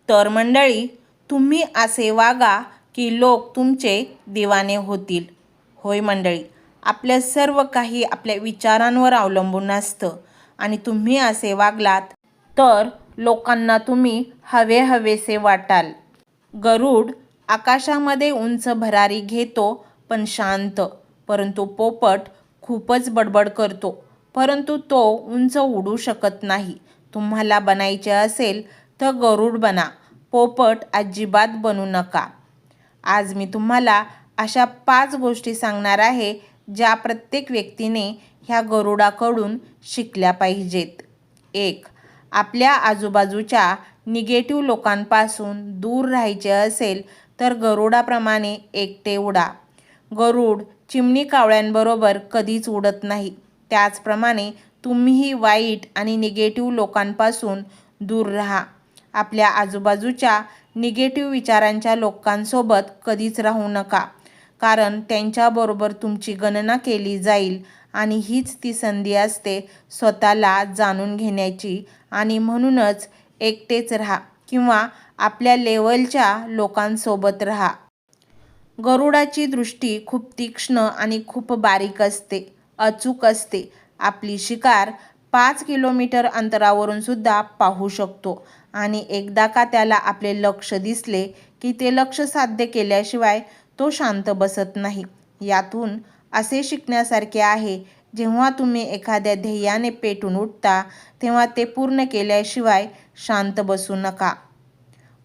तर मंडळी, तुम्ही असे वागा की लोक तुमचे दिवाने होतील. होय मंडळी, आपल्या सर्व काही आपल्या विचारांवर अवलंबून असतं आणि तुम्ही असे वागलात तर लोकांना तुम्ही हवेसे वाटाल. गरुड आकाशामध्ये उंच भरारी घेतो पण शांत, परंतु पोपट खूपच बडबड करतो, परंतु तो उंच उडू शकत नाही. तुम्हाला बनायचे असेल तर गरुड बना, पोपट अजिबात बनू नका. आज मी तुम्हाला अशा 5 गोष्टी सांगणार आहे ज्या प्रत्येक व्यक्तीने ह्या गरुडाकडून शिकल्या पाहिजेत. 1. आपल्या आजूबाजूच्या निगेटिव्ह लोकांपासून दूर राहायचे असेल तर गरुडाप्रमाणे एकटे उडा. गरुड चिमणी कावळ्यांबरोबर कधीच उडत नाही. त्याचप्रमाणे तुम्हीही वाईट आणि निगेटिव्ह लोकांपासून दूर राहा. आपल्या आजूबाजूच्या निगेटिव्ह विचारांच्या लोकांसोबत कधीच राहू नका, कारण त्यांच्याबरोबर तुमची गणना केली जाईल आणि हीच ती संधी असते स्वतःला जाणून घेण्याची. आणि म्हणूनच एकटेच राहा किंवा आपल्या लेवलच्या लोकांसोबत राहा. गरुडाची दृष्टी खूप तीक्ष्ण आणि खूप बारीक असते, अचूक असते. आपली शिकार 5 किलोमीटर अंतरावरून सुद्धा पाहू शकतो आणि एकदा का त्याला आपले लक्ष दिसले की ते लक्ष साध्य केल्याशिवाय तो शांत बसत नाही. यातून असे शिकण्यासारखे आहे, जेव्हा तुम्ही एखाद्या ध्येयाने पेटून उठता तेव्हा ते पूर्ण केल्याशिवाय शांत बसू नका.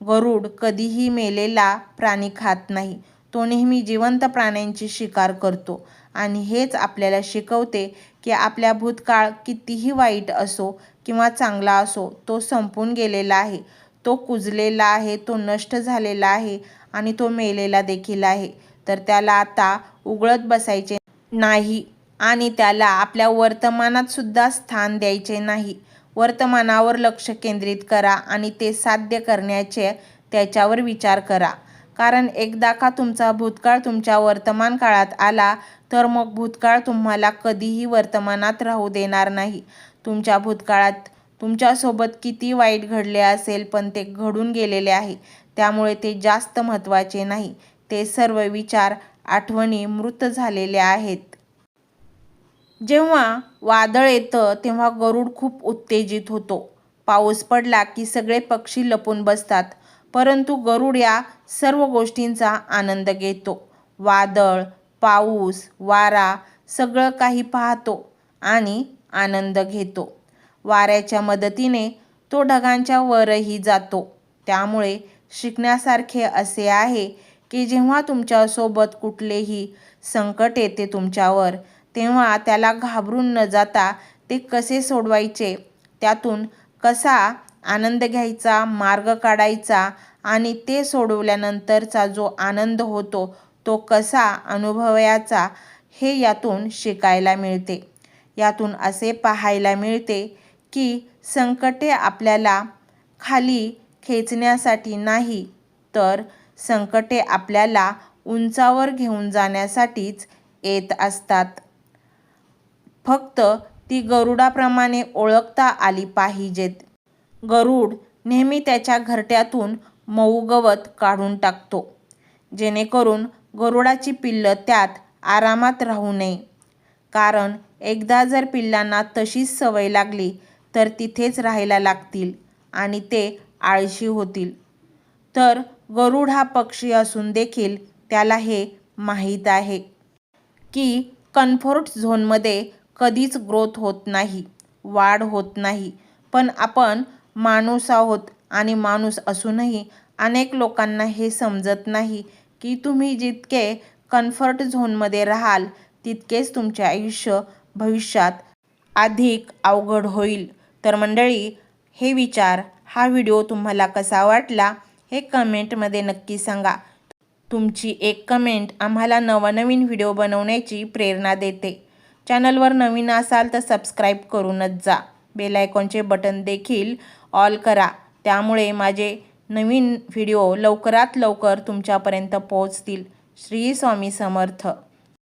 गरुड कधीही मेलेला प्राणी खात नाही, तो नेहमी जिवंत प्राण्यांची शिकार करतो आणि हेच आपल्याला शिकवते की आपल्या भूतकाळ कितीही वाईट असो किंवा चांगला असो, तो संपून गेलेला आहे, तो कुजलेला आहे, तो नष्ट झालेला आहे आणि तो मेलेला देखील आहे. तर त्याला आता उघळत बसायचे नाही आणि त्याला आपल्या वर्तमानात सुद्धा स्थान द्यायचे नाही. वर्तमानावर लक्ष केंद्रित करा आणि ते साध्य करण्याचे त्याच्यावर विचार करा. कारण एकदा का तुमचा भूतकाळ तुमच्या वर्तमान काळात आला तर मग भूतकाळ तुम्हाला कधीही वर्तमानात राहू देणार नाही. तुमच्या भूतकाळात तुमच्यासोबत किती वाईट घडले असेल, पण ते घडून गेलेले आहे, त्यामुळे ते जास्त महत्त्वाचे नाही. ते सर्व विचार, आठवणी मृत झालेल्या आहेत. जेव्हा वादळ येतं तेव्हा गरुड खूप उत्तेजित होतो. पाऊस पडला की सगळे पक्षी लपून बसतात, परंतु गरुड या सर्व गोष्टींचा आनंद घेतो. वादळ, पाऊस, वारा सगळं काही पाहतो आणि आनंद घेतो. वाऱ्याच्या मदतीने तो ढगांच्या वरही जातो. त्यामुळे शिकण्यासारखे असे आहे की जेव्हा तुमच्यासोबत कुठलेही संकट येते तुमच्यावर, तेव्हा त्याला घाबरून न जाता ते कसे सोडवायचे, त्यातून कसा आनंद घ्यायचा, मार्ग काढायचा आणि ते सोडवल्यानंतरचा जो आनंद होतो तो कसा अनुभवायचा, हे यातून शिकायला मिळते. यातून असे पाहायला मिळते की संकटे आपल्याला खाली खेचण्यासाठी नाही, तर संकटे आपल्याला उंचावर घेऊन जाण्यासाठीच येत असतात. फक्त ती गरुडाप्रमाणे ओळखता आली पाहिजेत. गरुड नेहमी त्याच्या घरट्यातून मऊ गवत काढून टाकतो, जेणेकरून गरुडाची पिल्लं त्यात आरामात राहू नये. कारण एकदा जर पिल्लांना तशीच सवय लागली तर तिथेच राहायला लागतील आणि ते आळशी होतील. तर गरुड हा पक्षी असून देखील त्याला हे माहीत आहे की कम्फर्ट झोनमध्ये कधीच ग्रोथ होत नाही, वाढ होत नाही. पण आपण माणूस आहोत आणि माणूस असूनही अनेक लोकांना हे समजत नाही की तुम्ही जितके कम्फर्ट झोनमध्ये राहाल तितकेच तुमचे आयुष्य भविष्यात अधिक अवघड होईल. तर मंडळी, हे विचार, हा व्हिडिओ तुम्हाला कसा वाटला हे कमेंटमध्ये नक्की सांगा. तुमची एक कमेंट आम्हाला नवनवीन व्हिडिओ बनवण्याची प्रेरणा देते. चॅनलवर नवीन असाल तर सबस्क्राईब करूनच जा. बेल आयकॉनचे बटन देखील ऑल करा, त्यामुळे माझे नवीन व्हिडिओ लवकरात लवकर तुमच्यापर्यंत पोहोचतील. श्री स्वामी समर्थ.